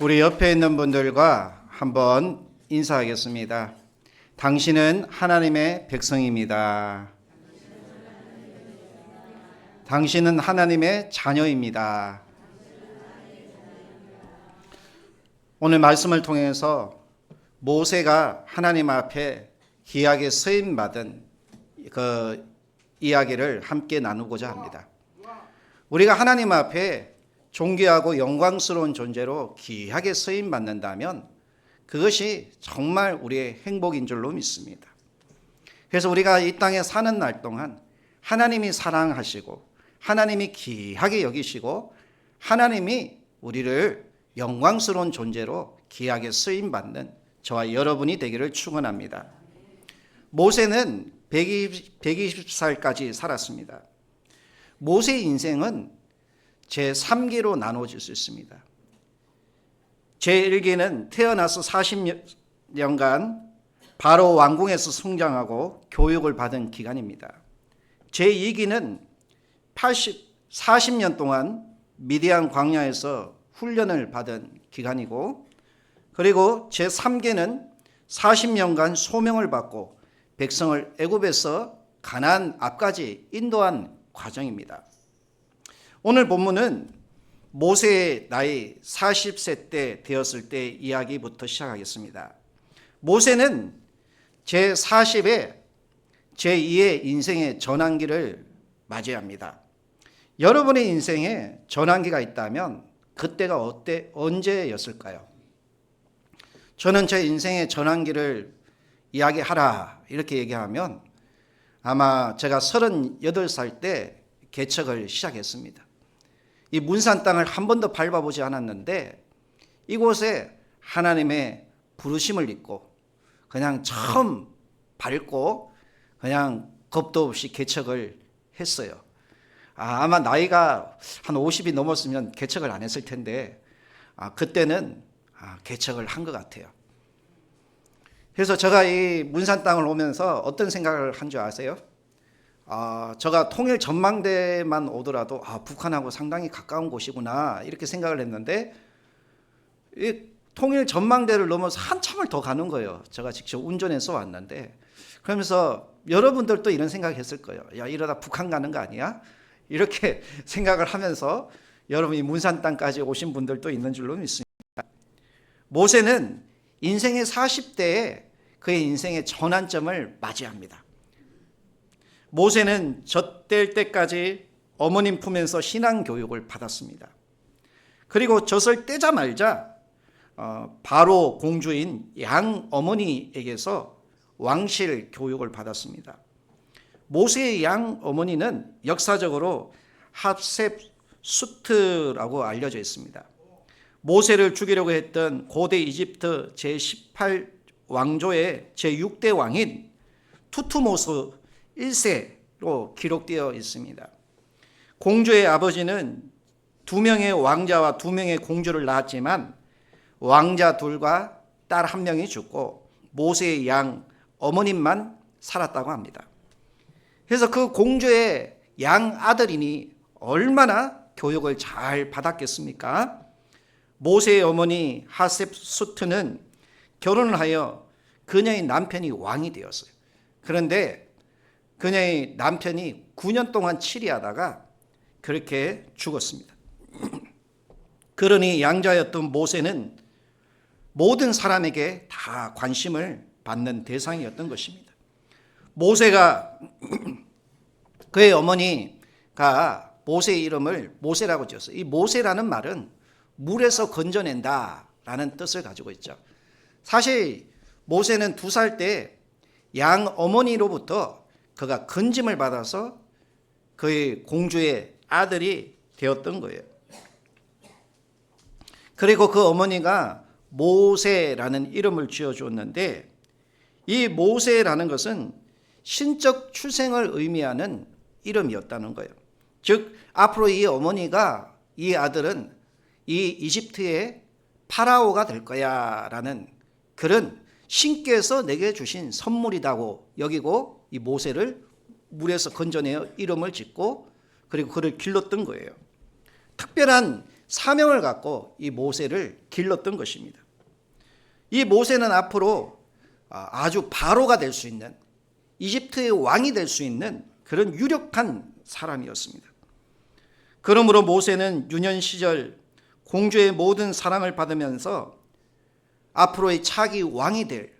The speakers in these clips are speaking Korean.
우리 옆에 있는 분들과 한번 인사하겠습니다. 당신은 하나님의 백성입니다. 당신은 하나님의 자녀입니다. 오늘 말씀을 통해서 모세가 하나님 앞에 귀하게 쓰임받은 그 이야기를 함께 나누고자 합니다. 우리가 하나님 앞에 존귀하고 영광스러운 존재로 귀하게 쓰임받는다면 그것이 정말 우리의 행복인 줄로 믿습니다. 그래서 우리가 이 땅에 사는 날 동안 하나님이 사랑하시고 하나님이 귀하게 여기시고 하나님이 우리를 영광스러운 존재로 귀하게 쓰임받는 저와 여러분이 되기를 축원합니다. 모세는 120살까지 살았습니다. 모세의 인생은 제3기로 나눠질 수 있습니다. 제1기는 태어나서 40년간 바로 왕궁에서 성장하고 교육을 받은 기간입니다. 제2기는 40년 동안 미디안 광야에서 훈련을 받은 기간이고, 그리고 제3기는 40년간 소명을 받고 백성을 애굽에서 가나안 앞까지 인도한 과정입니다. 오늘 본문은 모세의 나이 40세 때 되었을 때 이야기부터 시작하겠습니다. 모세는 제40에 제2의 인생의 전환기를 맞이합니다. 여러분의 인생에 전환기가 있다면 그때가 언제였을까요? 저는 제 인생의 전환기를 이야기하라 이렇게 얘기하면 아마 제가 38살 때 개척을 시작했습니다. 이 문산 땅을 한 번도 밟아보지 않았는데 이곳에 하나님의 부르심을 잊고 그냥 처음 밟고 그냥 겁도 없이 개척을 했어요. 아마 나이가 한 50이 넘었으면 개척을 안 했을 텐데 그때는 개척을 한 것 같아요. 그래서 제가 이 문산 땅을 오면서 어떤 생각을 한 줄 아세요? 제가 통일 전망대만 오더라도 북한하고 상당히 가까운 곳이구나 이렇게 생각을 했는데 이 통일 전망대를 넘어서 한참을 더 가는 거예요. 제가 직접 운전해서 왔는데 그러면서 여러분들도 이런 생각했을 거예요. 야, 이러다 북한 가는 거 아니야? 이렇게 생각을 하면서 여러분이 문산 땅까지 오신 분들도 있는 줄로 믿습니다. 모세는 인생의 40대에 그의 인생의 전환점을 맞이합니다. 모세는 젖될 때까지 어머님 품에서 신앙 교육을 받았습니다. 그리고 젖을 떼자마자 바로 공주인 양 어머니에게서 왕실 교육을 받았습니다. 모세의 양 어머니는 역사적으로 합셉수트라고 알려져 있습니다. 모세를 죽이려고 했던 고대 이집트 제18왕조의 제6대 왕인 투투모스 1세로 기록되어 있습니다. 공주의 아버지는 2명의 왕자와 2명의 공주를 낳았지만 왕자 2과 딸 1명이 죽고 모세의 양 어머님만 살았다고 합니다. 그래서 그 공주의 양 아들이니 얼마나 교육을 잘 받았겠습니까? 모세의 어머니 하셉수트는 결혼을 하여 그녀의 남편이 왕이 되었어요. 그런데 그녀의 남편이 9년 동안 치리하다가 그렇게 죽었습니다. 그러니 양자였던 모세는 모든 사람에게 다 관심을 받는 대상이었던 것입니다. 모세가 그의 어머니가 모세의 이름을 모세라고 지었어요. 이 모세라는 말은 물에서 건져낸다라는 뜻을 가지고 있죠. 사실 모세는 2살 때 양 어머니로부터 그가 건짐을 받아서 그의 공주의 아들이 되었던 거예요. 그리고 그 어머니가 모세라는 이름을 지어주었는데 이 모세라는 것은 신적 출생을 의미하는 이름이었다는 거예요. 즉 앞으로 이 어머니가 이 아들은 이 이집트의 파라오가 될 거야 라는 그런 신께서 내게 주신 선물이라고 여기고 이 모세를 물에서 건져내어 이름을 짓고 그리고 그를 길렀던 거예요. 특별한 사명을 갖고 이 모세를 길렀던 것입니다. 이 모세는 앞으로 아주 바로가 될 수 있는, 이집트의 왕이 될 수 있는 그런 유력한 사람이었습니다. 그러므로 모세는 유년 시절 공주의 모든 사랑을 받으면서 앞으로의 차기 왕이 될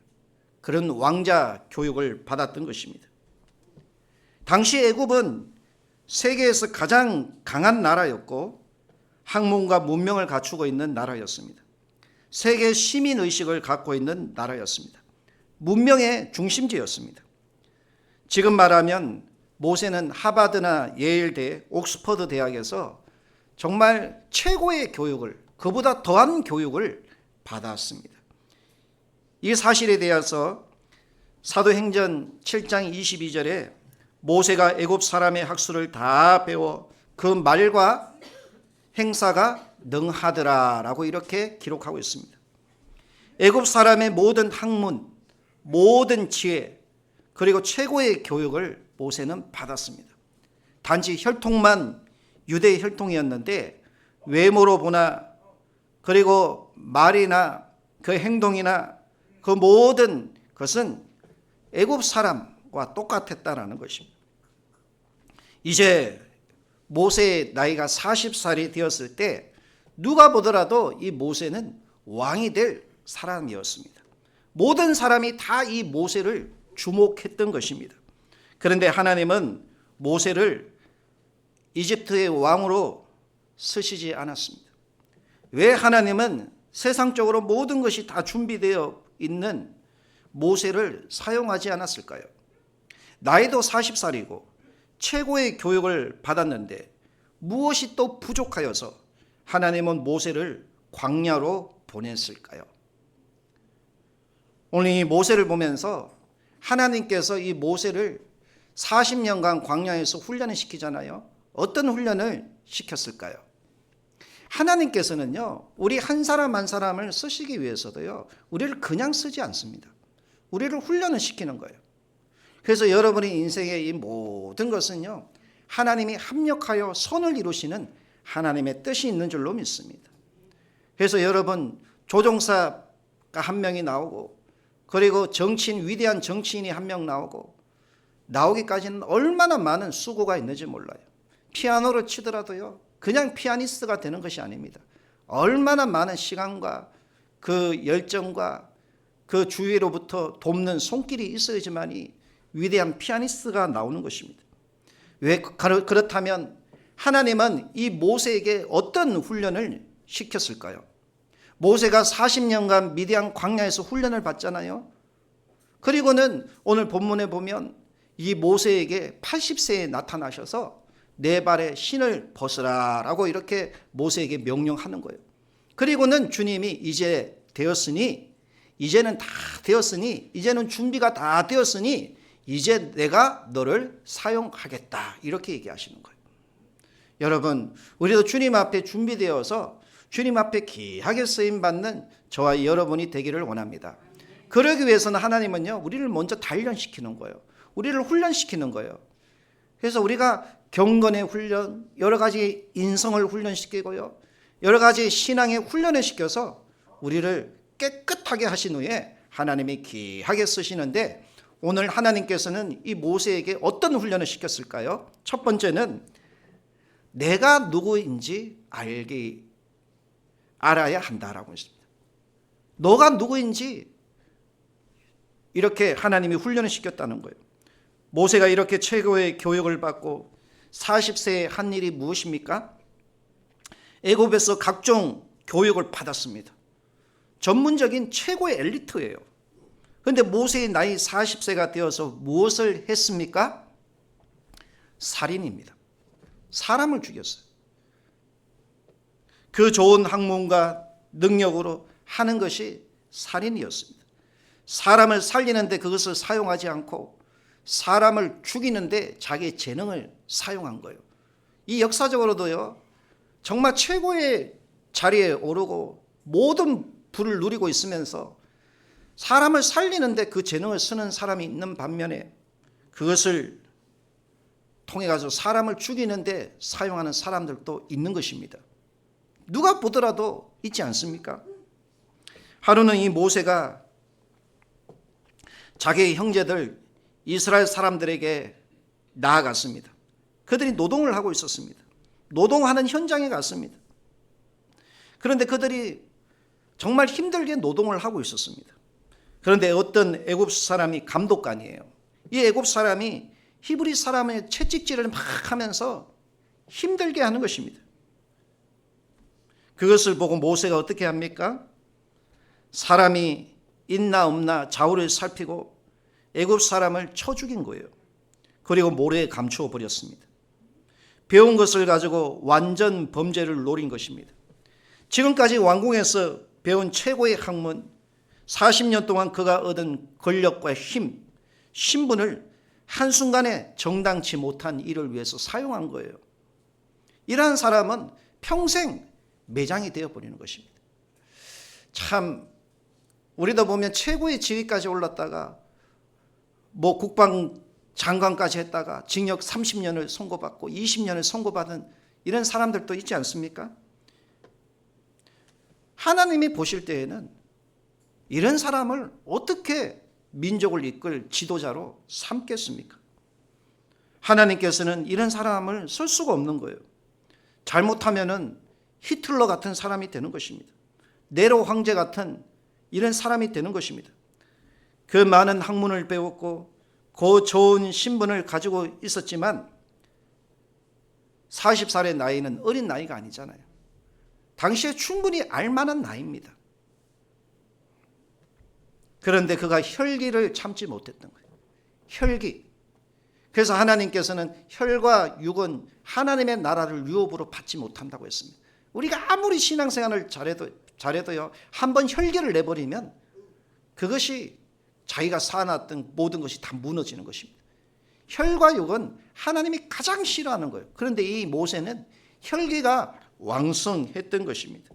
그런 왕자 교육을 받았던 것입니다. 당시 애굽은 세계에서 가장 강한 나라였고 학문과 문명을 갖추고 있는 나라였습니다. 세계 시민의식을 갖고 있는 나라였습니다. 문명의 중심지였습니다. 지금 말하면 모세는 하버드나 예일대, 옥스퍼드 대학에서 정말 최고의 교육을, 그보다 더한 교육을 받았습니다. 이 사실에 대해서 사도행전 7장 22절에 모세가 애굽 사람의 학술을 다 배워 그 말과 행사가 능하더라라고 이렇게 기록하고 있습니다. 애굽 사람의 모든 학문, 모든 지혜, 그리고 최고의 교육을 모세는 받았습니다. 단지 혈통만 유대 혈통이었는데 외모로 보나 그리고 말이나 그 행동이나 그 모든 것은 애굽 사람과 똑같았다라는 것입니다. 이제 모세의 나이가 40살이 되었을 때 누가 보더라도 이 모세는 왕이 될 사람이었습니다. 모든 사람이 다 이 모세를 주목했던 것입니다. 그런데 하나님은 모세를 이집트의 왕으로 쓰시지 않았습니다. 왜 하나님은 세상적으로 모든 것이 다 준비되어 있는 모세를 사용하지 않았을까요? 나이도 40살이고 최고의 교육을 받았는데 무엇이 또 부족하여서 하나님은 모세를 광야로 보냈을까요? 오늘 이 모세를 보면서 하나님께서 이 모세를 40년간 광야에서 훈련을 시키잖아요. 어떤 훈련을 시켰을까요? 하나님께서는요, 우리 한 사람 한 사람을 쓰시기 위해서도요, 우리를 그냥 쓰지 않습니다. 우리를 훈련을 시키는 거예요. 그래서 여러분의 인생의 이 모든 것은요, 하나님이 합력하여 선을 이루시는 하나님의 뜻이 있는 줄로 믿습니다. 그래서 여러분, 조종사가 한 명이 나오고, 그리고 정치인, 위대한 정치인이 한 명 나오기까지는 얼마나 많은 수고가 있는지 몰라요. 피아노를 치더라도요, 그냥 피아니스트가 되는 것이 아닙니다. 얼마나 많은 시간과 그 열정과 그 주위로부터 돕는 손길이 있어야지만이 위대한 피아니스트가 나오는 것입니다. 왜 그렇다면 하나님은 이 모세에게 어떤 훈련을 시켰을까요? 모세가 40년간 미디안 광야에서 훈련을 받잖아요. 그리고는 오늘 본문에 보면 이 모세에게 80세에 나타나셔서 내 발에 신을 벗으라라고 이렇게 모세에게 명령하는 거예요. 그리고는 주님이 이제 되었으니, 이제는 다 되었으니, 이제는 준비가 다 되었으니 이제 내가 너를 사용하겠다 이렇게 얘기하시는 거예요. 여러분, 우리도 주님 앞에 준비되어서 주님 앞에 귀하게 쓰임받는 저와 여러분이 되기를 원합니다. 그러기 위해서는 하나님은요, 우리를 먼저 단련시키는 거예요. 우리를 훈련시키는 거예요. 그래서 우리가 경건의 훈련, 여러 가지 인성을 훈련시키고요, 여러 가지 신앙의 훈련을 시켜서 우리를 깨끗하게 하신 후에 하나님이 귀하게 쓰시는데, 오늘 하나님께서는 이 모세에게 어떤 훈련을 시켰을까요? 첫 번째는 내가 누구인지 알아야 한다라고 했습니다. 너가 누구인지 이렇게 하나님이 훈련을 시켰다는 거예요. 모세가 이렇게 최고의 교육을 받고 40세에 한 일이 무엇입니까? 애굽에서 각종 교육을 받았습니다. 전문적인 최고의 엘리트예요. 그런데 모세의 나이 40세가 되어서 무엇을 했습니까? 살인입니다. 사람을 죽였어요. 그 좋은 학문과 능력으로 하는 것이 살인이었습니다. 사람을 살리는데 그것을 사용하지 않고 사람을 죽이는데 자기의 재능을 사용한 거예요. 이 역사적으로도요, 정말 최고의 자리에 오르고 모든 부를 누리고 있으면서 사람을 살리는데 그 재능을 쓰는 사람이 있는 반면에 그것을 통해 가서 사람을 죽이는데 사용하는 사람들도 있는 것입니다. 누가 보더라도 있지 않습니까? 하루는 이 모세가 자기의 형제들 이스라엘 사람들에게 나아갔습니다. 그들이 노동을 하고 있었습니다. 노동하는 현장에 갔습니다. 그런데 그들이 정말 힘들게 노동을 하고 있었습니다. 그런데 어떤 애굽 사람이 감독관이에요. 이 애굽 사람이 히브리 사람의 채찍질을 막 하면서 힘들게 하는 것입니다. 그것을 보고 모세가 어떻게 합니까? 사람이 있나 없나 좌우를 살피고 애굽 사람을 쳐 죽인 거예요. 그리고 모래에 감추어 버렸습니다. 배운 것을 가지고 완전 범죄를 노린 것입니다. 지금까지 왕궁에서 배운 최고의 학문, 40년 동안 그가 얻은 권력과 힘, 신분을 한순간에 정당치 못한 일을 위해서 사용한 거예요. 이러한 사람은 평생 매장이 되어버리는 것입니다. 참 우리도 보면 최고의 지위까지 올랐다가 국방장관까지 했다가 징역 30년을 선고받고 20년을 선고받은 이런 사람들도 있지 않습니까? 하나님이 보실 때에는 이런 사람을 어떻게 민족을 이끌 지도자로 삼겠습니까? 하나님께서는 이런 사람을 쓸 수가 없는 거예요. 잘못하면은 히틀러 같은 사람이 되는 것입니다. 네로 황제 같은 이런 사람이 되는 것입니다. 그 많은 학문을 배웠고 그 좋은 신분을 가지고 있었지만 40살의 나이는 어린 나이가 아니잖아요. 당시에 충분히 알만한 나이입니다. 그런데 그가 혈기를 참지 못했던 거예요. 혈기. 그래서 하나님께서는 혈과 육은 하나님의 나라를 유업으로 받지 못한다고 했습니다. 우리가 아무리 신앙생활을 잘해도요, 한번 혈기를 내버리면 그것이 자기가 쌓아놨던 모든 것이 다 무너지는 것입니다. 혈과 육은 하나님이 가장 싫어하는 거예요. 그런데 이 모세는 혈기가 왕성했던 것입니다.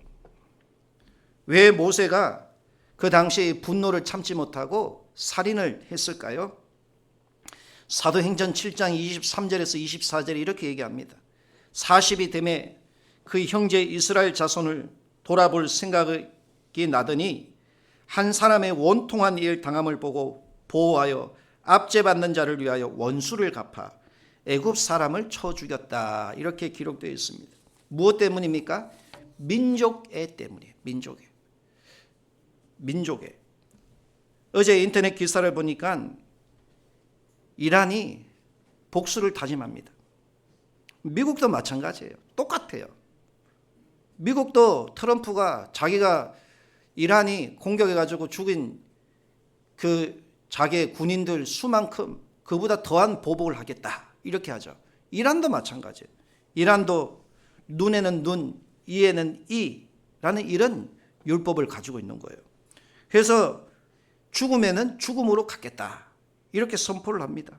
왜 모세가 그 당시에 분노를 참지 못하고 살인을 했을까요? 사도행전 7장 23절에서 24절에 이렇게 얘기합니다. 40이 되매 그 형제 이스라엘 자손을 돌아볼 생각이 나더니 한 사람의 원통한 일 당함을 보고 보호하여 압제받는 자를 위하여 원수를 갚아 애굽 사람을 쳐 죽였다. 이렇게 기록되어 있습니다. 무엇 때문입니까? 민족애 때문이에요. 민족애. 어제 인터넷 기사를 보니까 이란이 복수를 다짐합니다. 미국도 마찬가지예요. 똑같아요. 미국도 트럼프가 자기가 이란이 공격해가지고 죽인 그 자기의 군인들 수만큼 그보다 더한 보복을 하겠다. 이렇게 하죠. 이란도 마찬가지예요. 이란도 눈에는 눈, 이에는 이라는 이런 율법을 가지고 있는 거예요. 그래서 죽으면은 죽음으로 갖겠다. 이렇게 선포를 합니다.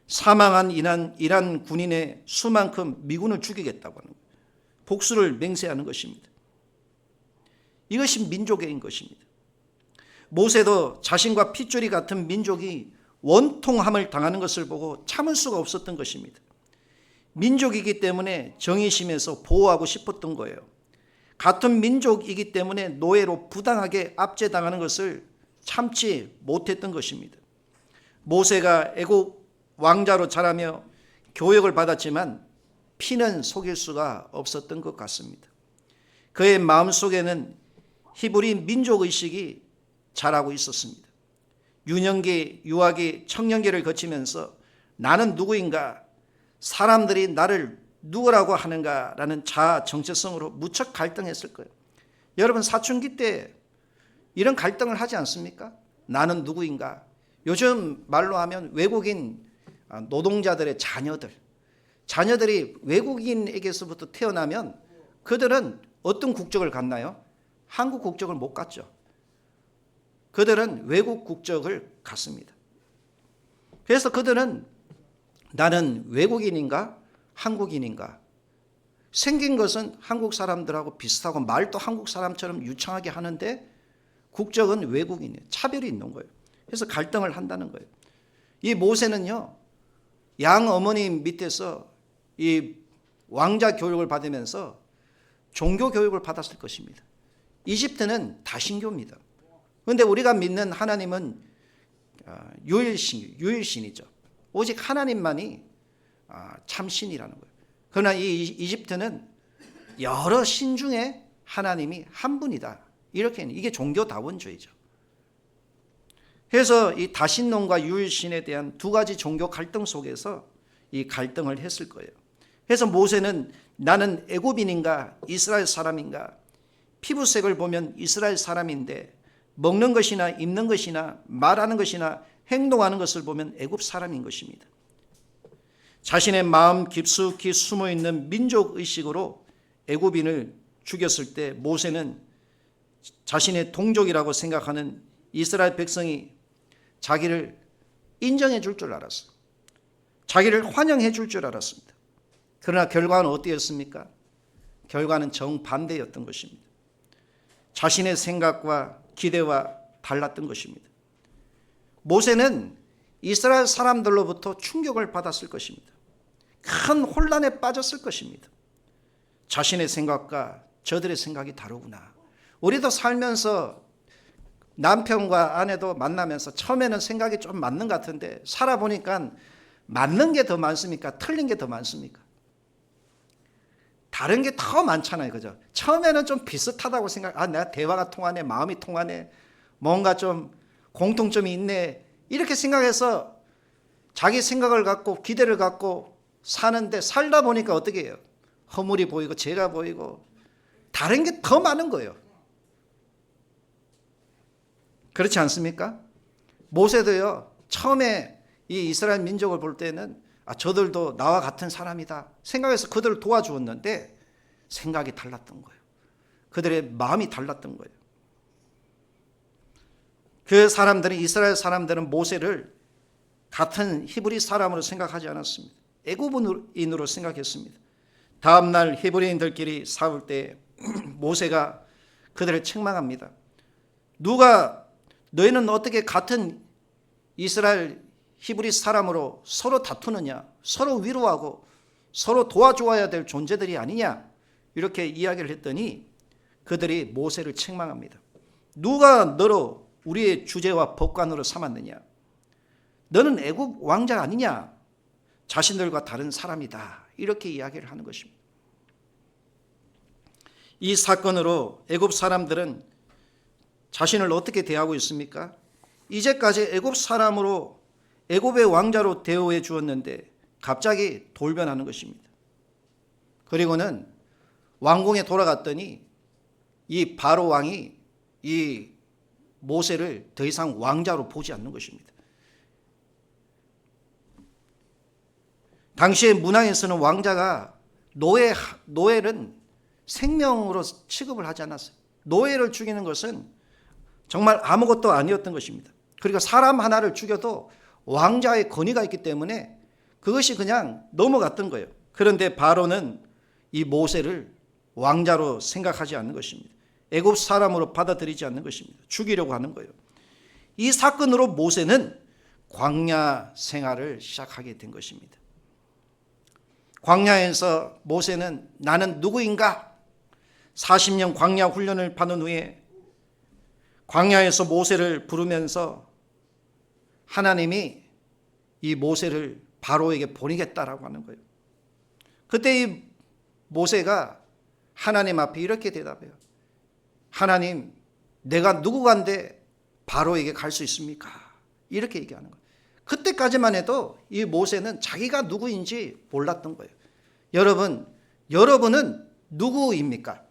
사망한 이란 군인의 수만큼 미군을 죽이겠다고 하는 거예요. 복수를 맹세하는 것입니다. 이것이 민족애인 것입니다. 모세도 자신과 핏줄이 같은 민족이 원통함을 당하는 것을 보고 참을 수가 없었던 것입니다. 민족이기 때문에 정의심에서 보호하고 싶었던 거예요. 같은 민족이기 때문에 노예로 부당하게 압제당하는 것을 참지 못했던 것입니다. 모세가 애국 왕자로 자라며 교육을 받았지만 피는 속일 수가 없었던 것 같습니다. 그의 마음속에는 히브리 민족의식이 자라고 있었습니다. 유년기, 유아기, 청년기를 거치면서 나는 누구인가, 사람들이 나를 누구라고 하는가라는 자아 정체성으로 무척 갈등했을 거예요. 여러분 사춘기 때 이런 갈등을 하지 않습니까? 나는 누구인가. 요즘 말로 하면 외국인 노동자들의 자녀들이 외국인에게서부터 태어나면 그들은 어떤 국적을 갖나요? 한국 국적을 못 갖죠. 그들은 외국 국적을 갖습니다. 그래서 그들은 나는 외국인인가 한국인인가, 생긴 것은 한국 사람들하고 비슷하고 말도 한국 사람처럼 유창하게 하는데 국적은 외국인이에요. 차별이 있는 거예요. 그래서 갈등을 한다는 거예요. 이 모세는요, 양 어머니 밑에서 이 왕자 교육을 받으면서 종교 교육을 받았을 것입니다. 이집트는 다신교입니다. 그런데 우리가 믿는 하나님은 유일신이죠. 오직 하나님만이 참신이라는 거예요. 그러나 이 이집트는 여러 신 중에 하나님이 한 분이다. 이렇게 이게 종교다원주의죠. 그래서 이 다신론과 유일신에 대한 두 가지 종교 갈등 속에서 이 갈등을 했을 거예요. 그래서 모세는 나는 애굽인인가 이스라엘 사람인가, 피부색을 보면 이스라엘 사람인데 먹는 것이나 입는 것이나 말하는 것이나 행동하는 것을 보면 애굽 사람인 것입니다. 자신의 마음 깊숙이 숨어있는 민족의식으로 애굽인을 죽였을 때 모세는 자신의 동족이라고 생각하는 이스라엘 백성이 자기를 인정해 줄 줄 알았어요. 자기를 환영해 줄 줄 알았습니다. 그러나 결과는 어땠습니까? 결과는 정반대였던 것입니다. 자신의 생각과 기대와 달랐던 것입니다. 모세는 이스라엘 사람들로부터 충격을 받았을 것입니다. 큰 혼란에 빠졌을 것입니다. 자신의 생각과 저들의 생각이 다르구나. 우리도 살면서 남편과 아내도 만나면서 처음에는 생각이 좀 맞는 것 같은데 살아보니까 맞는 게 더 많습니까? 틀린 게 더 많습니까? 다른 게 더 많잖아요. 그죠? 처음에는 좀 비슷하다고 내가 대화가 통하네, 마음이 통하네, 뭔가 좀 공통점이 있네, 이렇게 생각해서 자기 생각을 갖고 기대를 갖고 사는데 살다 보니까 어떻게 해요? 허물이 보이고 죄가 보이고 다른 게 더 많은 거예요. 그렇지 않습니까? 모세도요, 처음에 이 이스라엘 민족을 볼 때는 저들도 나와 같은 사람이다 생각해서 그들을 도와주었는데 생각이 달랐던 거예요. 그들의 마음이 달랐던 거예요. 그 사람들은, 이스라엘 사람들은 모세를 같은 히브리 사람으로 생각하지 않았습니다. 애굽인으로 생각했습니다. 다음날 히브리인들끼리 싸울 때 모세가 그들을 책망합니다. 누가 너희는 어떻게 같은 이스라엘 히브리 사람으로 서로 다투느냐, 서로 위로하고 서로 도와주어야 될 존재들이 아니냐, 이렇게 이야기를 했더니 그들이 모세를 책망합니다. 누가 너로 우리의 주제와 법관으로 삼았느냐, 너는 애굽 왕자 아니냐, 자신들과 다른 사람이다, 이렇게 이야기를 하는 것입니다. 이 사건으로 애굽 사람들은 자신을 어떻게 대하고 있습니까? 이제까지 애굽 사람으로 애굽의 왕자로 대우해 주었는데 갑자기 돌변하는 것입니다. 그리고는 왕궁에 돌아갔더니 이 바로 왕이 이 모세를 더 이상 왕자로 보지 않는 것입니다. 당시의 문화에서는 왕자가 노예는 생명으로 취급을 하지 않았어요. 노예를 죽이는 것은 정말 아무것도 아니었던 것입니다. 그리고 사람 하나를 죽여도 왕자의 권위가 있기 때문에 그것이 그냥 넘어갔던 거예요. 그런데 바로는 이 모세를 왕자로 생각하지 않는 것입니다. 애굽 사람으로 받아들이지 않는 것입니다. 죽이려고 하는 거예요. 이 사건으로 모세는 광야 생활을 시작하게 된 것입니다. 광야에서 모세는 나는 누구인가? 40년 광야 훈련을 받은 후에 광야에서 모세를 부르면서 하나님이 이 모세를 바로에게 보내겠다라고 하는 거예요. 그때 이 모세가 하나님 앞에 이렇게 대답해요. 하나님, 내가 누구간데 바로에게 갈 수 있습니까? 이렇게 얘기하는 거예요. 그때까지만 해도 이 모세는 자기가 누구인지 몰랐던 거예요. 여러분은 누구입니까?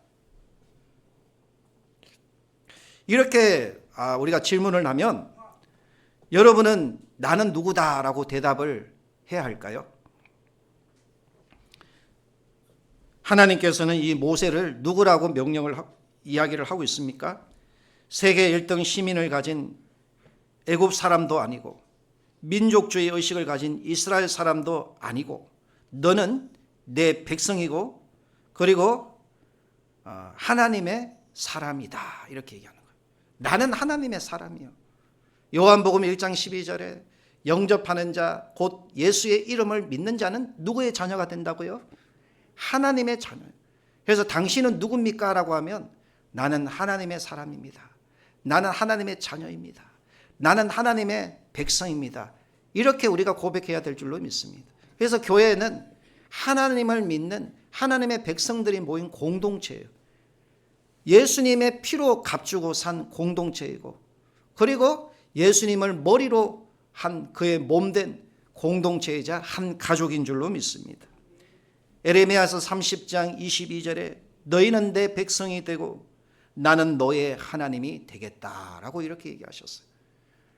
이렇게 우리가 질문을 하면 여러분은 나는 누구다라고 대답을 해야 할까요? 하나님께서는 이 모세를 누구라고 이야기를 하고 있습니까? 세계 1등 시민을 가진 애굽 사람도 아니고 민족주의 의식을 가진 이스라엘 사람도 아니고 너는 내 백성이고 그리고 하나님의 사람이다, 이렇게 얘기하는 거예요. 나는 하나님의 사람이요. 요한복음 1장 12절에 영접하는 자 곧 예수의 이름을 믿는 자는 누구의 자녀가 된다고요? 하나님의 자녀예요. 그래서 당신은 누굽니까? 라고 하면 나는 하나님의 사람입니다. 나는 하나님의 자녀입니다. 나는 하나님의 백성입니다. 이렇게 우리가 고백해야 될 줄로 믿습니다. 그래서 교회는 하나님을 믿는 하나님의 백성들이 모인 공동체예요. 예수님의 피로 값주고 산 공동체이고, 그리고 예수님을 머리로 한 그의 몸된 공동체이자 한 가족인 줄로 믿습니다. 에레미야서 30장 22절에 너희는 내 백성이 되고 나는 너의 하나님이 되겠다라고 이렇게 얘기하셨어요.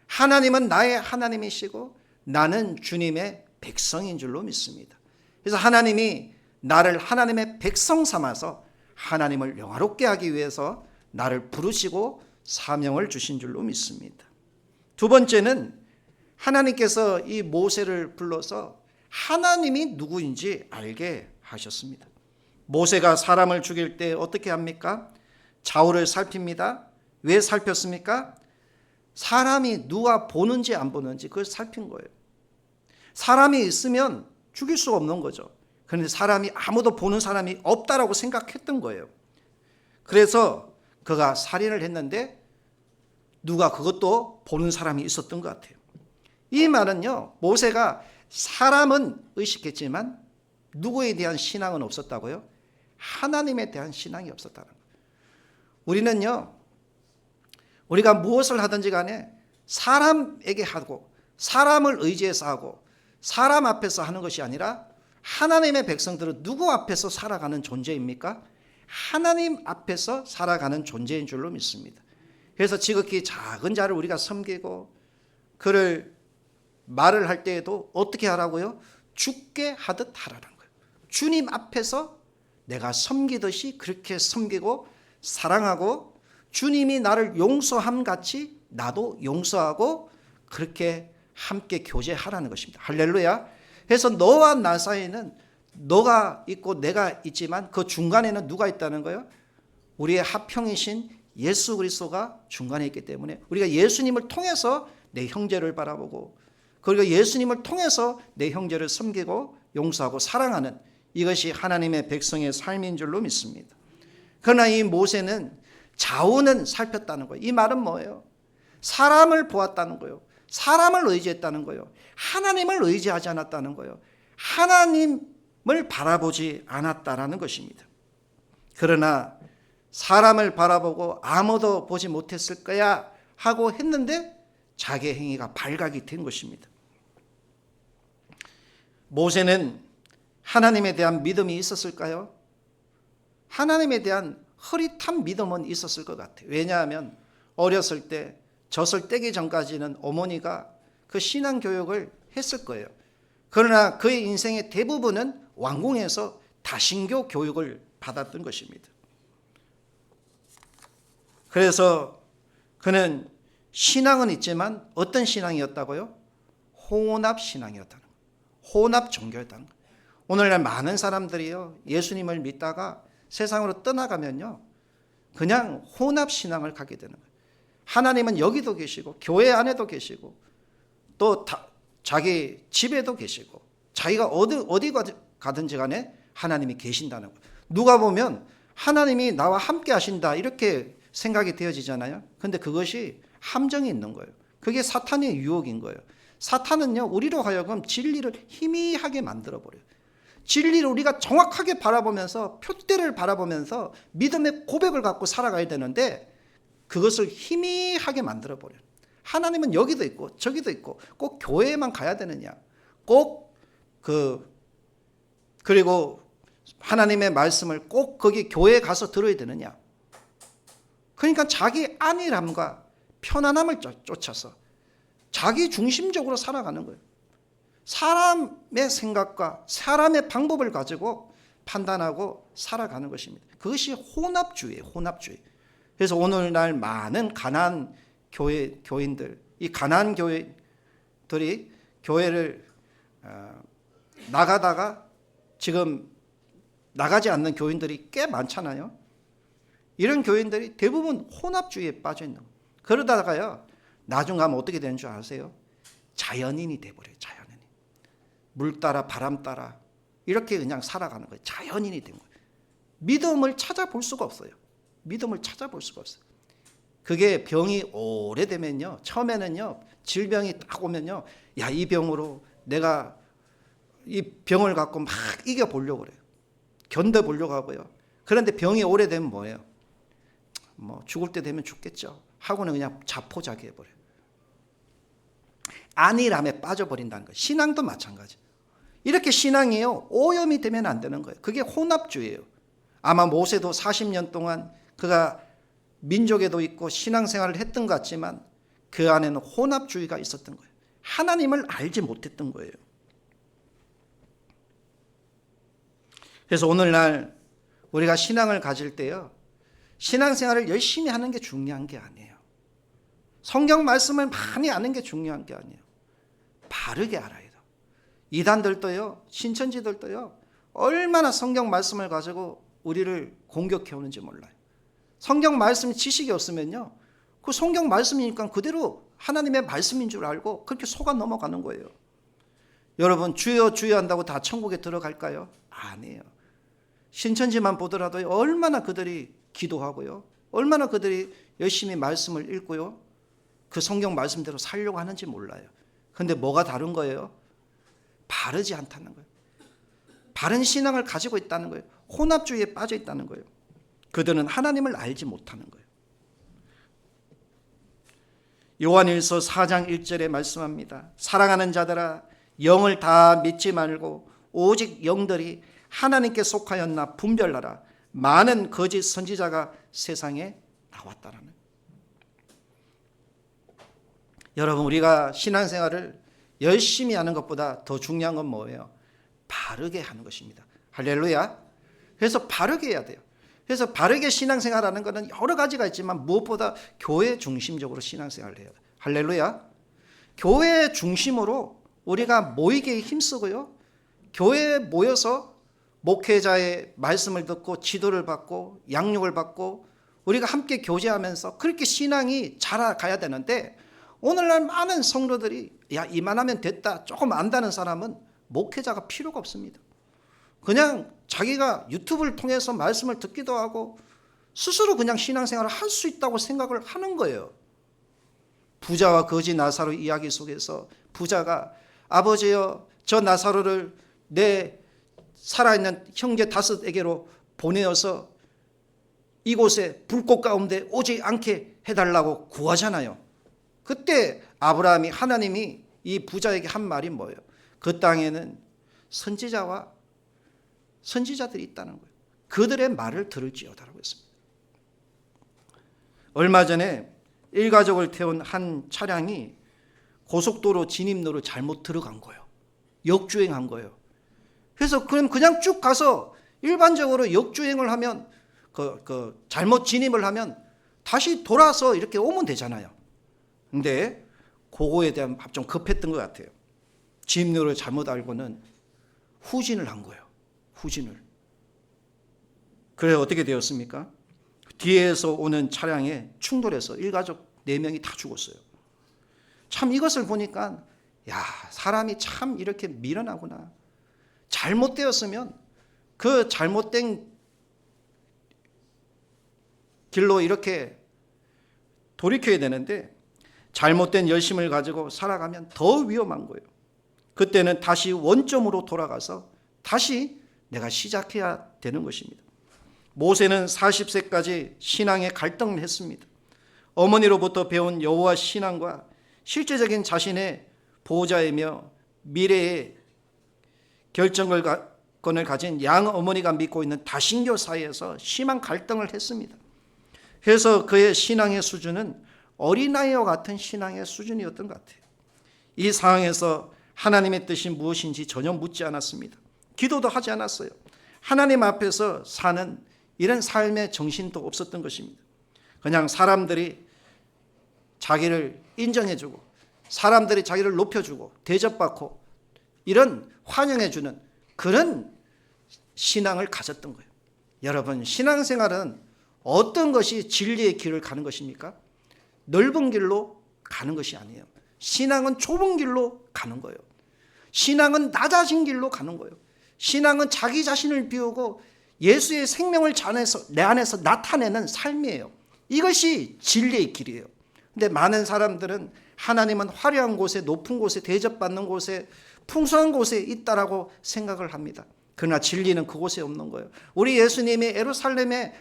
하나님은 나의 하나님이시고 나는 주님의 백성인 줄로 믿습니다. 그래서 하나님이 나를 하나님의 백성 삼아서 하나님을 영화롭게 하기 위해서 나를 부르시고 사명을 주신 줄로 믿습니다. 두 번째는 하나님께서 이 모세를 불러서 하나님이 누구인지 알게 하셨습니다. 모세가 사람을 죽일 때 어떻게 합니까? 좌우를 살핍니다. 왜 살폈습니까? 사람이 누가 보는지 안 보는지 그걸 살핀 거예요. 사람이 있으면 죽일 수가 없는 거죠. 그런데 사람이 아무도 보는 사람이 없다라고 생각했던 거예요. 그래서 그가 살인을 했는데 누가 그것도 보는 사람이 있었던 것 같아요. 이 말은요, 모세가 사람은 의식했지만 누구에 대한 신앙은 없었다고요? 하나님에 대한 신앙이 없었다는 거예요. 우리는요, 우리가 무엇을 하든지 간에 사람에게 하고 사람을 의지해서 하고 사람 앞에서 하는 것이 아니라 하나님의 백성들은 누구 앞에서 살아가는 존재입니까? 하나님 앞에서 살아가는 존재인 줄로 믿습니다. 그래서 지극히 작은 자를 우리가 섬기고 그를 말을 할 때에도 어떻게 하라고요? 죽게 하듯 하라는 거예요. 주님 앞에서 내가 섬기듯이 그렇게 섬기고 사랑하고 주님이 나를 용서함 같이 나도 용서하고 그렇게 함께 교제하라는 것입니다. 할렐루야. 그래서 너와 나 사이에는 너가 있고 내가 있지만 그 중간에는 누가 있다는 거예요? 우리의 화평이신 예수 그리스도가 중간에 있기 때문에 우리가 예수님을 통해서 내 형제를 바라보고 그리고 예수님을 통해서 내 형제를 섬기고 용서하고 사랑하는 이것이 하나님의 백성의 삶인 줄로 믿습니다. 그러나 이 모세는 좌우는 살폈다는 거예요. 이 말은 뭐예요? 사람을 보았다는 거예요. 사람을 의지했다는 거예요. 하나님을 의지하지 않았다는 거예요. 하나님을 바라보지 않았다라는 것입니다. 그러나 사람을 바라보고 아무도 보지 못했을 거야 하고 했는데 자기의 행위가 발각이 된 것입니다. 모세는 하나님에 대한 믿음이 있었을까요? 하나님에 대한 흐릿한 믿음은 있었을 것 같아요. 왜냐하면 어렸을 때 젖을 떼기 전까지는 어머니가 그 신앙 교육을 했을 거예요. 그러나 그의 인생의 대부분은 왕궁에서 다신교 교육을 받았던 것입니다. 그래서 그는 신앙은 있지만 어떤 신앙이었다고요? 혼합 신앙이었다는 거예요. 혼합 종교였다는 거예요. 오늘날 많은 사람들이요, 예수님을 믿다가 세상으로 떠나가면요, 그냥 혼합 신앙을 갖게 되는 거예요. 하나님은 여기도 계시고 교회 안에도 계시고 또 자기 집에도 계시고 자기가 어디 가든지 간에 하나님이 계신다는 거예요. 누가 보면 하나님이 나와 함께 하신다 이렇게 생각이 되어지잖아요. 그런데 그것이 함정이 있는 거예요. 그게 사탄의 유혹인 거예요. 사탄은요, 우리로 하여금 진리를 희미하게 만들어버려요. 진리를 우리가 정확하게 바라보면서 표대를 바라보면서 믿음의 고백을 갖고 살아가야 되는데 그것을 희미하게 만들어버려요. 하나님은 여기도 있고 저기도 있고 꼭 교회에만 가야 되느냐, 꼭 그리고 하나님의 말씀을 꼭 거기 교회에 가서 들어야 되느냐. 그러니까 자기 안일함과 편안함을 쫓아서 자기 중심적으로 살아가는 거예요. 사람의 생각과 사람의 방법을 가지고 판단하고 살아가는 것입니다. 그것이 혼합주의예요. 혼합주의. 그래서 오늘날 많은 가난안 교인들, 이 가난안 교회들이 교회를 나가다가 지금 나가지 않는 교인들이 꽤 많잖아요. 이런 교인들이 대부분 혼합주의에 빠져 있는 거예요. 그러다가요, 나중 가면 어떻게 되는 줄 아세요? 자연인이 돼버려요. 자연인. 물 따라 바람 따라 이렇게 그냥 살아가는 거예요. 자연인이 된 거예요. 믿음을 찾아볼 수가 없어요. 믿음을 찾아볼 수가 없어요. 그게 병이 오래되면요, 처음에는요, 질병이 딱 오면요, 야, 이 병으로 내가 이 병을 갖고 막 이겨보려고 그래요. 견뎌보려고 하고요. 그런데 병이 오래되면 뭐예요? 뭐 죽을 때 되면 죽겠죠 하고는 그냥 자포자기해버려요. 안일함에 빠져버린다는 거예요. 신앙도 마찬가지. 이렇게 신앙이요, 오염이 되면 안 되는 거예요. 그게 혼합주의예요. 아마 모세도 40년 동안 그가 민족에도 있고 신앙생활을 했던 것 같지만 그 안에는 혼합주의가 있었던 거예요. 하나님을 알지 못했던 거예요. 그래서 오늘날 우리가 신앙을 가질 때요, 신앙생활을 열심히 하는 게 중요한 게 아니에요. 성경 말씀을 많이 아는 게 중요한 게 아니에요. 바르게 알아야 돼요. 이단들도요, 신천지들도요, 얼마나 성경 말씀을 가지고 우리를 공격해 오는지 몰라요. 성경 말씀 지식이 없으면요, 그 성경 말씀이니까 그대로 하나님의 말씀인 줄 알고 그렇게 속아 넘어가는 거예요. 여러분, 주여 주여 한다고 다 천국에 들어갈까요? 아니에요. 신천지만 보더라도 얼마나 그들이 기도하고요, 얼마나 그들이 열심히 말씀을 읽고요, 그 성경 말씀대로 살려고 하는지 몰라요. 그런데 뭐가 다른 거예요? 바르지 않다는 거예요. 바른 신앙을 가지고 있다는 거예요. 혼합주의에 빠져 있다는 거예요. 그들은 하나님을 알지 못하는 거예요. 요한일서 4장 1절에 말씀합니다. 사랑하는 자들아, 영을 다 믿지 말고 오직 영들이 하나님께 속하였나 분별하라. 많은 거짓 선지자가 세상에 나왔다라는. 여러분, 우리가 신앙생활을 열심히 하는 것보다 더 중요한 건 뭐예요? 바르게 하는 것입니다. 할렐루야. 그래서 바르게 해야 돼요. 그래서 바르게 신앙생활하는 것은 여러 가지가 있지만 무엇보다 교회 중심적으로 신앙생활을 해야 돼요. 할렐루야. 교회 중심으로 우리가 모이게 힘쓰고요, 교회에 모여서 목회자의 말씀을 듣고 지도를 받고 양육을 받고 우리가 함께 교제하면서 그렇게 신앙이 자라가야 되는데, 오늘날 많은 성도들이 야, 이만하면 됐다, 조금 안다는 사람은 목회자가 필요가 없습니다. 그냥 자기가 유튜브를 통해서 말씀을 듣기도 하고 스스로 그냥 신앙생활을 할 수 있다고 생각을 하는 거예요. 부자와 거지 나사로 이야기 속에서 부자가 아버지여, 저 나사로를 내 살아있는 형제 5에게로 보내어서 이곳에 불꽃 가운데 오지 않게 해달라고 구하잖아요. 그때 아브라함이, 하나님이 이 부자에게 한 말이 뭐예요? 그 땅에는 선지자들이 있다는 거예요. 그들의 말을 들을지어다라고 했습니다. 얼마 전에 일가족을 태운 한 차량이 고속도로 진입로로 잘못 들어간 거예요. 역주행한 거예요. 그래서 그냥 쭉 가서 일반적으로 역주행을 하면 잘못 진입을 하면 다시 돌아서 이렇게 오면 되잖아요. 근데 그거에 대한 좀 급했던 것 같아요. 진입로를 잘못 알고는 후진을 한 거예요. 후진을. 그래 어떻게 되었습니까? 뒤에서 오는 차량에 충돌해서 일가족 4명이 다 죽었어요. 참 이것을 보니까 야, 사람이 참 이렇게 미련하구나. 잘못되었으면 그 잘못된 길로 이렇게 돌이켜야 되는데 잘못된 열심을 가지고 살아가면 더 위험한 거예요. 그때는 다시 원점으로 돌아가서 다시 내가 시작해야 되는 것입니다. 모세는 40세까지 신앙에 갈등을 했습니다. 어머니로부터 배운 여호와 신앙과 실제적인 자신의 보호자이며 미래의 결정권을 가진 양 어머니가 믿고 있는 다신교 사이에서 심한 갈등을 했습니다. 그래서 그의 신앙의 수준은 어린아이와 같은 신앙의 수준이었던 것 같아요. 이 상황에서 하나님의 뜻이 무엇인지 전혀 묻지 않았습니다. 기도도 하지 않았어요. 하나님 앞에서 사는 이런 삶의 정신도 없었던 것입니다. 그냥 사람들이 자기를 인정해주고 사람들이 자기를 높여주고 대접받고 이런 환영해주는 그런 신앙을 가졌던 거예요. 여러분, 신앙생활은 어떤 것이 진리의 길을 가는 것입니까? 넓은 길로 가는 것이 아니에요. 신앙은 좁은 길로 가는 거예요. 신앙은 낮아진 길로 가는 거예요. 신앙은 자기 자신을 비우고 예수의 생명을 내 안에서 나타내는 삶이에요. 이것이 진리의 길이에요. 근데 많은 사람들은 하나님은 화려한 곳에, 높은 곳에, 대접받는 곳에, 풍성한 곳에 있다라고 생각을 합니다. 그러나 진리는 그곳에 없는 거예요. 우리 예수님이 예루살렘에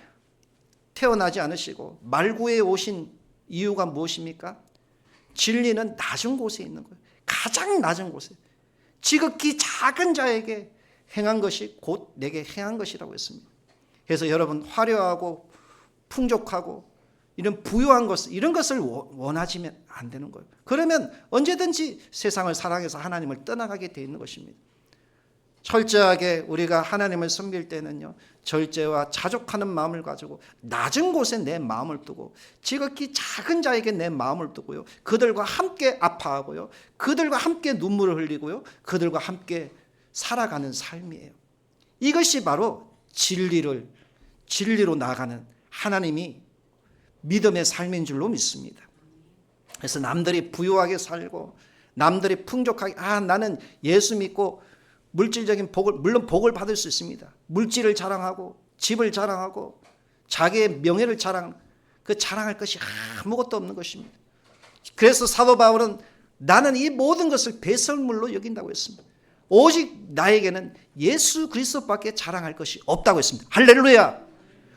태어나지 않으시고 말구에 오신 이유가 무엇입니까? 진리는 낮은 곳에 있는 거예요. 가장 낮은 곳에. 지극히 작은 자에게 행한 것이 곧 내게 행한 것이라고 했습니다. 그래서 여러분, 화려하고 풍족하고 이런 부유한 것, 이런 것을 원하지면 안 되는 거예요. 그러면 언제든지 세상을 사랑해서 하나님을 떠나가게 돼 있는 것입니다. 철저하게 우리가 하나님을 섬길 때는요, 절제와 자족하는 마음을 가지고 낮은 곳에 내 마음을 두고 지극히 작은 자에게 내 마음을 두고요, 그들과 함께 아파하고요, 그들과 함께 눈물을 흘리고요, 그들과 함께 살아가는 삶이에요. 이것이 바로 진리로 나아가는 하나님이 믿음의 삶인 줄로 믿습니다. 그래서 남들이 부유하게 살고 남들이 풍족하게, 나는 예수 믿고 물질적인 복을, 물론 복을 받을 수 있습니다. 물질을 자랑하고 집을 자랑하고 자기의 명예를 자랑할 것이 아무것도 없는 것입니다. 그래서 사도 바울은 나는 이 모든 것을 배설물로 여긴다고 했습니다. 오직 나에게는 예수 그리스도밖에 자랑할 것이 없다고 했습니다. 할렐루야.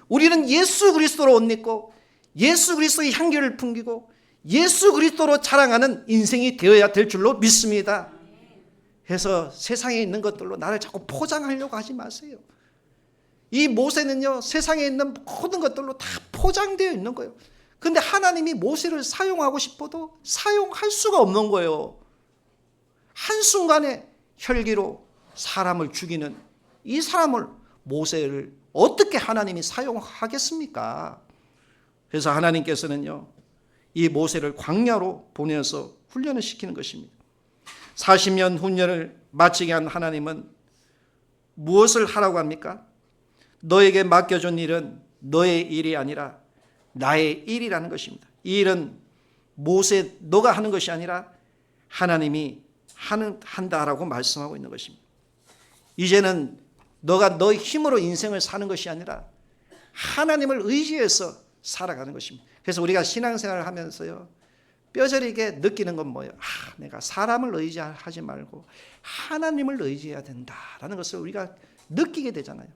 우리는 예수 그리스도로 옷 입고 예수 그리스도의 향기를 풍기고 예수 그리스도로 자랑하는 인생이 되어야 될 줄로 믿습니다. 그래서 세상에 있는 것들로 나를 자꾸 포장하려고 하지 마세요. 이 모세는요, 세상에 있는 모든 것들로 다 포장되어 있는 거예요. 그런데 하나님이 모세를 사용하고 싶어도 사용할 수가 없는 거예요. 한순간에 혈기로 사람을 죽이는 이 사람을, 모세를 어떻게 하나님이 사용하겠습니까? 그래서 하나님께서는요, 이 모세를 광야로 보내서 훈련을 시키는 것입니다. 40년 훈련을 마치게 한 하나님은 무엇을 하라고 합니까? 너에게 맡겨준 일은 너의 일이 아니라 나의 일이라는 것입니다. 이 일은 모세 너가 하는 것이 아니라 하나님이 한다라고 말씀하고 있는 것입니다. 이제는 너가 너의 힘으로 인생을 사는 것이 아니라 하나님을 의지해서 살아가는 것입니다. 그래서 우리가 신앙생활을 하면서요, 뼈저리게 느끼는 건 뭐예요? 내가 사람을 의지하지 말고 하나님을 의지해야 된다라는 것을 우리가 느끼게 되잖아요.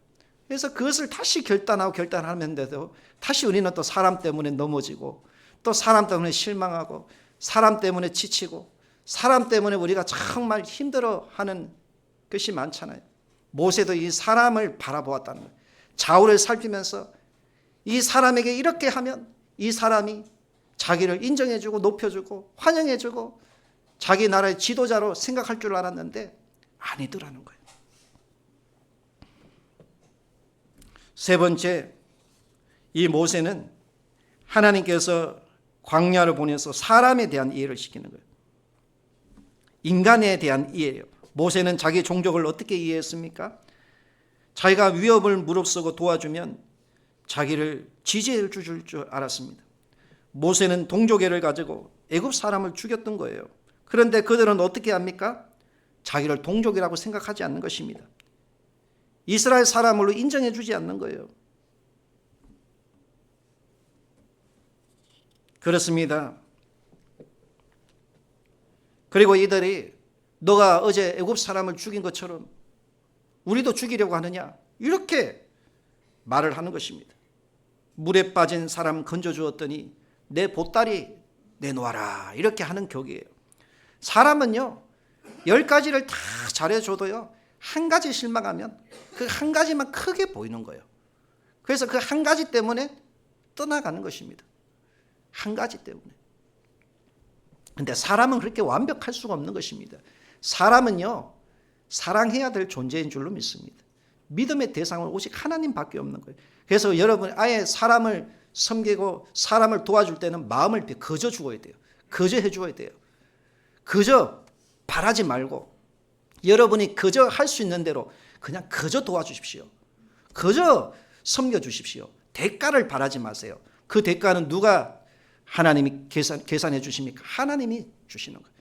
그래서 그것을 다시 결단하면서도 다시 우리는 또 사람 때문에 넘어지고 또 사람 때문에 실망하고 사람 때문에 지치고 사람 때문에 우리가 정말 힘들어하는 것이 많잖아요. 모세도 이 사람을 바라보았다는 거예요. 자울을 살피면서 이 사람에게 이렇게 하면 이 사람이 자기를 인정해주고 높여주고 환영해주고 자기 나라의 지도자로 생각할 줄 알았는데 아니더라는 거예요. 세 번째, 이 모세는 하나님께서 광야를 보내서 사람에 대한 이해를 시키는 거예요. 인간에 대한 이해예요. 모세는 자기 종족을 어떻게 이해했습니까? 자기가 위협을 무릅쓰고 도와주면 자기를 지지해 줄 알았습니다. 모세는 동족애를 가지고 애굽 사람을 죽였던 거예요. 그런데 그들은 어떻게 합니까? 자기를 동족이라고 생각하지 않는 것입니다. 이스라엘 사람으로 인정해 주지 않는 거예요. 그렇습니다. 그리고 이들이 너가 어제 애굽 사람을 죽인 것처럼 우리도 죽이려고 하느냐, 이렇게 말을 하는 것입니다. 물에 빠진 사람 건져주었더니 내 보따리 내놓아라, 이렇게 하는 격이에요. 사람은요, 10가지를 다 잘해줘도요, 한 가지 실망하면 그 한 가지만 크게 보이는 거예요. 그래서 그 한 가지 때문에 떠나가는 것입니다. 한 가지 때문에. 근데 사람은 그렇게 완벽할 수가 없는 것입니다. 사람은요, 사랑해야 될 존재인 줄로 믿습니다. 믿음의 대상은 오직 하나님밖에 없는 거예요. 그래서 여러분, 아예 사람을 섬기고 사람을 도와줄 때는 마음을 거저 주어야 돼요. 거저 해주어야 돼요. 거저 바라지 말고 여러분이 거저 할 수 있는 대로 그냥 거저 도와주십시오. 거저 섬겨주십시오. 대가를 바라지 마세요. 그 대가는 누가 하나님이 계산해 주십니까? 하나님이 주시는 거예요.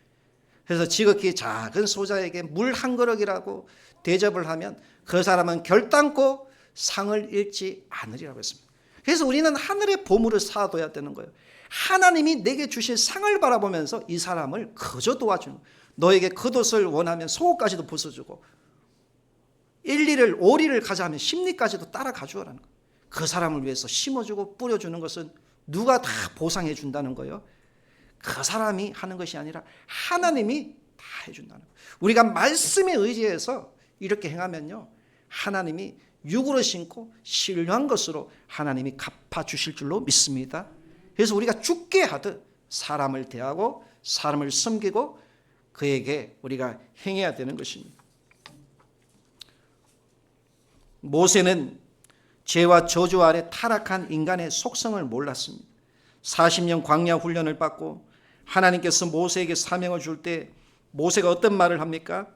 그래서 지극히 작은 소자에게 물 한 그릇이라고 대접을 하면 그 사람은 결단코 상을 잃지 않으리라고 했습니다. 그래서 우리는 하늘의 보물을 쌓아둬야 되는 거예요. 하나님이 내게 주실 상을 바라보면서 이 사람을 거저 도와주는 거예요. 너에게 겉옷을 원하면 속옷까지도 벗어주고 오리를 가자 하면 심리까지도 따라 가져오라는 거예요. 그 사람을 위해서 심어주고 뿌려주는 것은 누가 다 보상해 준다는 거예요. 그 사람이 하는 것이 아니라 하나님이 다 해준다는 거예요. 우리가 말씀에 의지해서 이렇게 행하면요, 하나님이 육으로 신고 신령한 것으로 하나님이 갚아주실 줄로 믿습니다. 그래서 우리가 죽게 하듯 사람을 대하고 사람을 섬기고 그에게 우리가 행해야 되는 것입니다. 모세는 죄와 저주 아래 타락한 인간의 속성을 몰랐습니다. 40년 광야 훈련을 받고 하나님께서 모세에게 사명을 줄 때 모세가 어떤 말을 합니까?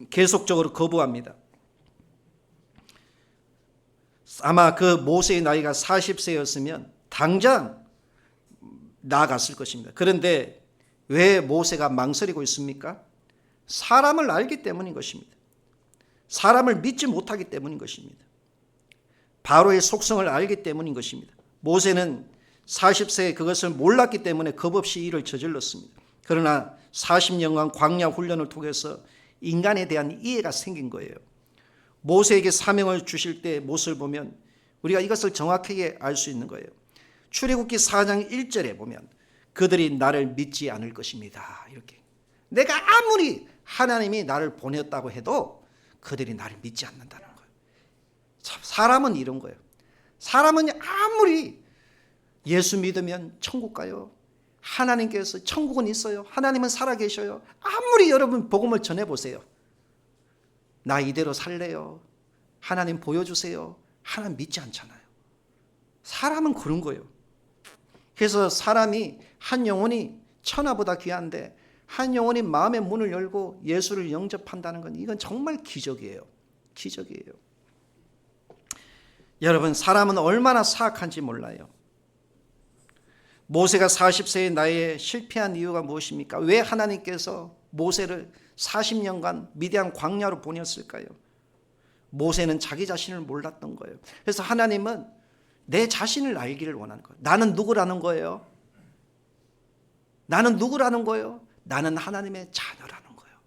계속적으로 거부합니다. 아마 그 모세의 나이가 40세였으면 당장 나아갔을 것입니다. 그런데 왜 모세가 망설이고 있습니까? 사람을 알기 때문인 것입니다. 사람을 믿지 못하기 때문인 것입니다. 바로의 속성을 알기 때문인 것입니다. 모세는 40세에 그것을 몰랐기 때문에 겁없이 일을 저질렀습니다. 그러나 40년간 광야 훈련을 통해서 인간에 대한 이해가 생긴 거예요. 모세에게 사명을 주실 때 모습을 보면 우리가 이것을 정확하게 알 수 있는 거예요. 출애굽기 4장 1절에 보면 그들이 나를 믿지 않을 것입니다. 이렇게. 내가 아무리 하나님이 나를 보냈다고 해도 그들이 나를 믿지 않는다는 거예요. 참, 사람은 이런 거예요. 사람은 아무리 예수 믿으면 천국 가요. 하나님께서 천국은 있어요. 하나님은 살아계셔요. 아무리 여러분 복음을 전해보세요. 나 이대로 살래요. 하나님 보여주세요. 하나님 믿지 않잖아요. 사람은 그런 거예요. 그래서 사람이 한 영혼이 천하보다 귀한데 한 영혼이 마음의 문을 열고 예수를 영접한다는 건 이건 정말 기적이에요. 기적이에요. 여러분, 사람은 얼마나 사악한지 몰라요. 모세가 40세의 나이에 실패한 이유가 무엇입니까? 왜 하나님께서 모세를 40년간 미디안 광야로 보냈을까요? 모세는 자기 자신을 몰랐던 거예요. 그래서 하나님은 내 자신을 알기를 원하는 거예요. 나는 누구라는 거예요? 나는 누구라는 거예요? 나는 하나님의 자녀라는 거예요.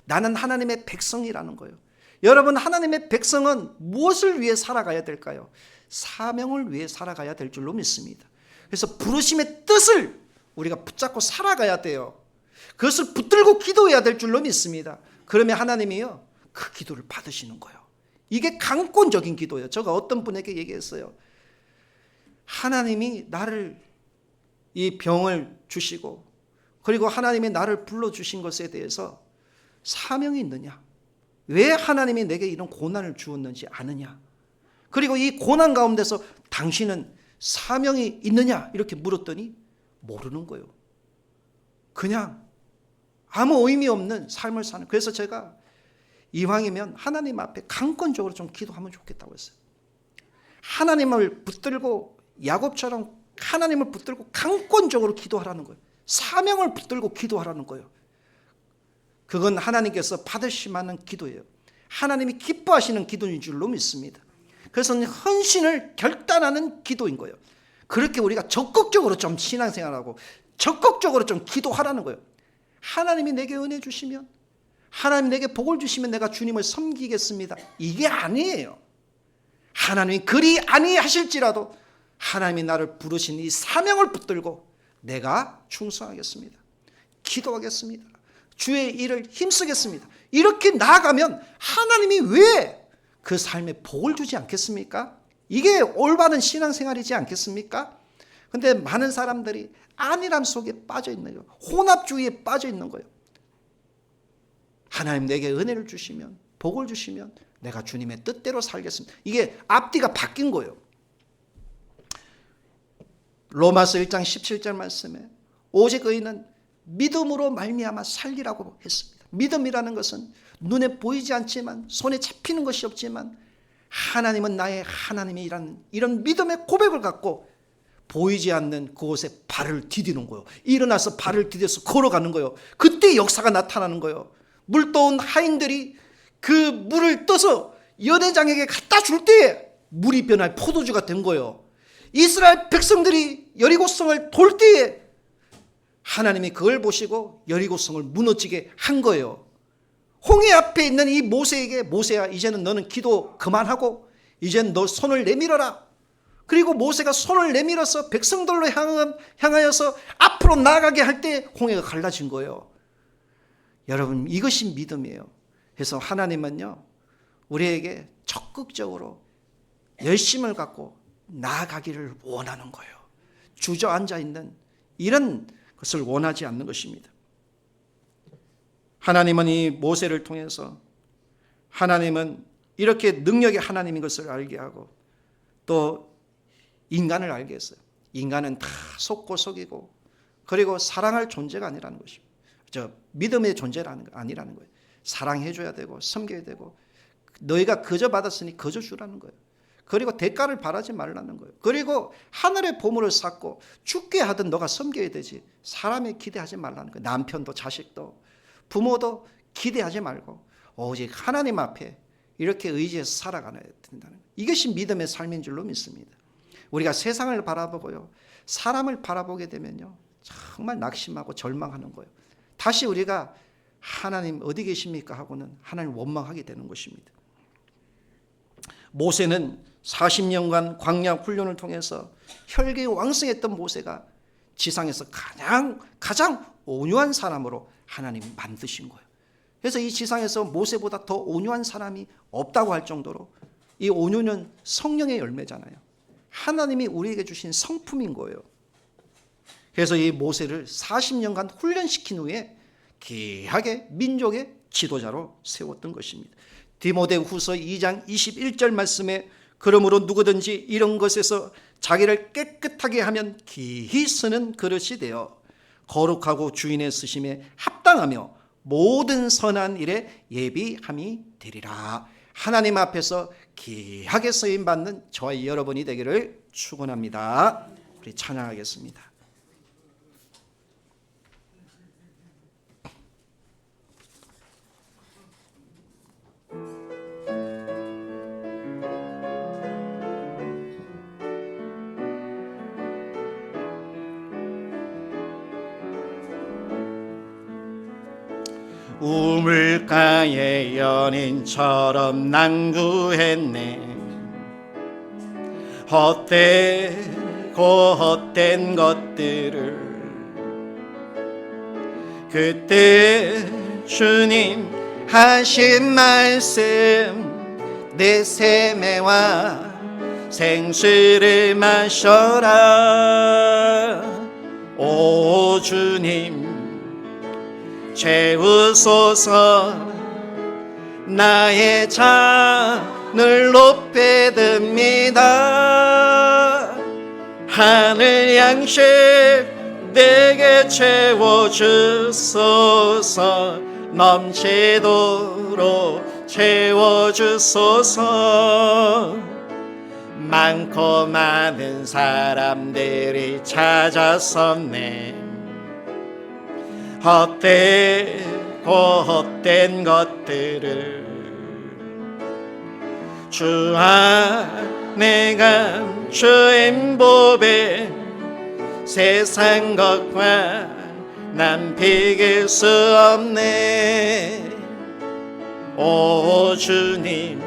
나는 하나님의 백성이라는 거예요. 여러분, 하나님의 백성은 무엇을 위해 살아가야 될까요? 사명을 위해 살아가야 될 줄로 믿습니다. 그래서 부르심의 뜻을 우리가 붙잡고 살아가야 돼요. 그것을 붙들고 기도해야 될 줄로 믿습니다. 그러면 하나님이요, 그 기도를 받으시는 거예요. 이게 강권적인 기도예요. 제가 어떤 분에게 얘기했어요. 하나님이 나를 이 병을 주시고 그리고 하나님이 나를 불러주신 것에 대해서 사명이 있느냐? 왜 하나님이 내게 이런 고난을 주었는지 아느냐? 그리고 이 고난 가운데서 당신은 사명이 있느냐? 이렇게 물었더니 모르는 거예요. 그냥 아무 의미 없는 삶을 사는. 그래서 제가 이왕이면 하나님 앞에 강권적으로 좀 기도하면 좋겠다고 했어요. 하나님을 붙들고 야곱처럼 하나님을 붙들고 강권적으로 기도하라는 거예요. 사명을 붙들고 기도하라는 거예요. 그건 하나님께서 받으실 만한 기도예요. 하나님이 기뻐하시는 기도인 줄로 믿습니다. 그래서 헌신을 결단하는 기도인 거예요. 그렇게 우리가 적극적으로 좀 신앙생활하고 적극적으로 좀 기도하라는 거예요. 하나님이 내게 은혜 주시면, 하나님 내게 복을 주시면 내가 주님을 섬기겠습니다. 이게 아니에요. 하나님이 그리 아니하실지라도 하나님이 나를 부르신 이 사명을 붙들고 내가 충성하겠습니다. 기도하겠습니다. 주의 일을 힘쓰겠습니다. 이렇게 나아가면 하나님이 왜 그 삶에 복을 주지 않겠습니까? 이게 올바른 신앙생활이지 않겠습니까? 그런데 많은 사람들이 안일함 속에 빠져 있는 거예요. 혼합주의에 빠져 있는 거예요. 하나님 내게 은혜를 주시면, 복을 주시면 내가 주님의 뜻대로 살겠습니다. 이게 앞뒤가 바뀐 거예요. 로마서 1장 17절 말씀에 오직 의인은 믿음으로 말미암아 살리라고 했습니다. 믿음이라는 것은 눈에 보이지 않지만 손에 잡히는 것이 없지만 하나님은 나의 하나님이라는 이런 믿음의 고백을 갖고 보이지 않는 그곳에 발을 디디는 거예요. 일어나서 발을 디뎌서 걸어가는 거예요. 그때 역사가 나타나는 거예요. 물 떠온 하인들이 그 물을 떠서 연회장에게 갖다 줄 때에 물이 변할 포도주가 된 거예요. 이스라엘 백성들이 여리고성을 돌 때에 하나님이 그걸 보시고 여리고성을 무너지게 한 거예요. 홍해 앞에 있는 이 모세에게, 모세야 이제는 너는 기도 그만하고 이제는 너 손을 내밀어라. 그리고 모세가 손을 내밀어서 백성들로 향하여서 앞으로 나아가게 할 때 홍해가 갈라진 거예요. 여러분, 이것이 믿음이에요. 그래서 하나님은요, 우리에게 적극적으로 열심을 갖고 나아가기를 원하는 거예요. 주저앉아 있는 이런 것을 원하지 않는 것입니다. 하나님은 이 모세를 통해서 하나님은 이렇게 능력의 하나님인 것을 알게 하고 또 인간을 알게 했어요. 인간은 다 속고 속이고 그리고 사랑할 존재가 아니라는 것입니다. 믿음의 존재가 아니라는 거예요. 사랑해줘야 되고 섬겨야 되고 너희가 거저 받았으니 거저 주라는 거예요. 그리고 대가를 바라지 말라는 거예요. 그리고 하늘의 보물을 쌓고 죽게 하든 너가 섬겨야 되지 사람에 기대하지 말라는 거예요. 남편도 자식도 부모도 기대하지 말고 오직 하나님 앞에 이렇게 의지해서 살아가야 된다는 거예요. 이것이 믿음의 삶인 줄로 믿습니다. 우리가 세상을 바라보고요, 사람을 바라보게 되면요 정말 낙심하고 절망하는 거예요. 다시 우리가 하나님 어디 계십니까 하고는 하나님 원망하게 되는 것입니다. 모세는 40년간 광야 훈련을 통해서 혈기 왕성했던 모세가 지상에서 가장 온유한 사람으로 하나님이 만드신 거예요. 그래서 이 지상에서 모세보다 더 온유한 사람이 없다고 할 정도로 이 온유는 성령의 열매잖아요. 하나님이 우리에게 주신 성품인 거예요. 그래서 이 모세를 40년간 훈련시킨 후에 귀하게 민족의 지도자로 세웠던 것입니다. 디모데후서 2장 21절 말씀에 그러므로 누구든지 이런 것에서 자기를 깨끗하게 하면 기히 쓰는 그릇이 되어 거룩하고 주인의 쓰심에 합당하며 모든 선한 일에 예비함이 되리라. 하나님 앞에서 귀하게 쓰임받는 저와 여러분이 되기를 축원합니다. 우리 찬양하겠습니다. 우물가의 연인처럼 난구했네. 헛되고 헛된 것들을 그때 주님 하신 말씀 내 세매와 생수를 마셔라. 오 주님 채우소서. 나의 잔을 높이 듭니다. 하늘 양식 내게 채워주소서. 넘치도록 채워주소서. 많고 많은 사람들이 찾아섰네. 헛되고 헛된 것들을 주 안에 감추인 법에 세상 것과 난 비길 수 없네. 오 주님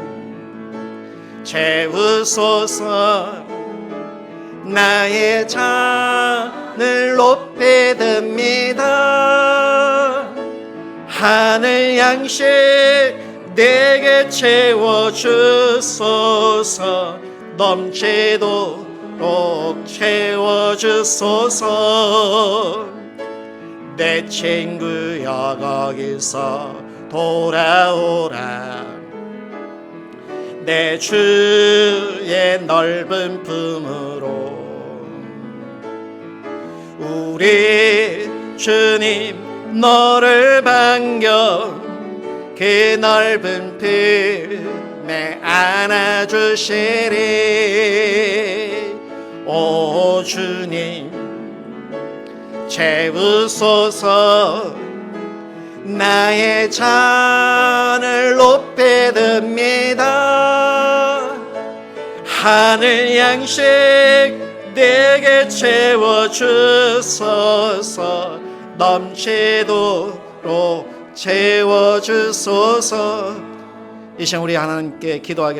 채우소서. 나의 잔을 높이 듭니다. 하늘 양식 내게 채워주소서. 넘치도록 채워주소서. 내 친구여 거기서 돌아오라. 내 주의 넓은 품으로. 우리 주님 너를 반겨 그 넓은 품에 안아주시리. 오 주님 채우소서. 나의 잔을 높여듭니다. 하늘 양식 내게 채워주소서. 넘치도록 채워주소서. 이 시간 우리 하나님께 기도하겠습니다.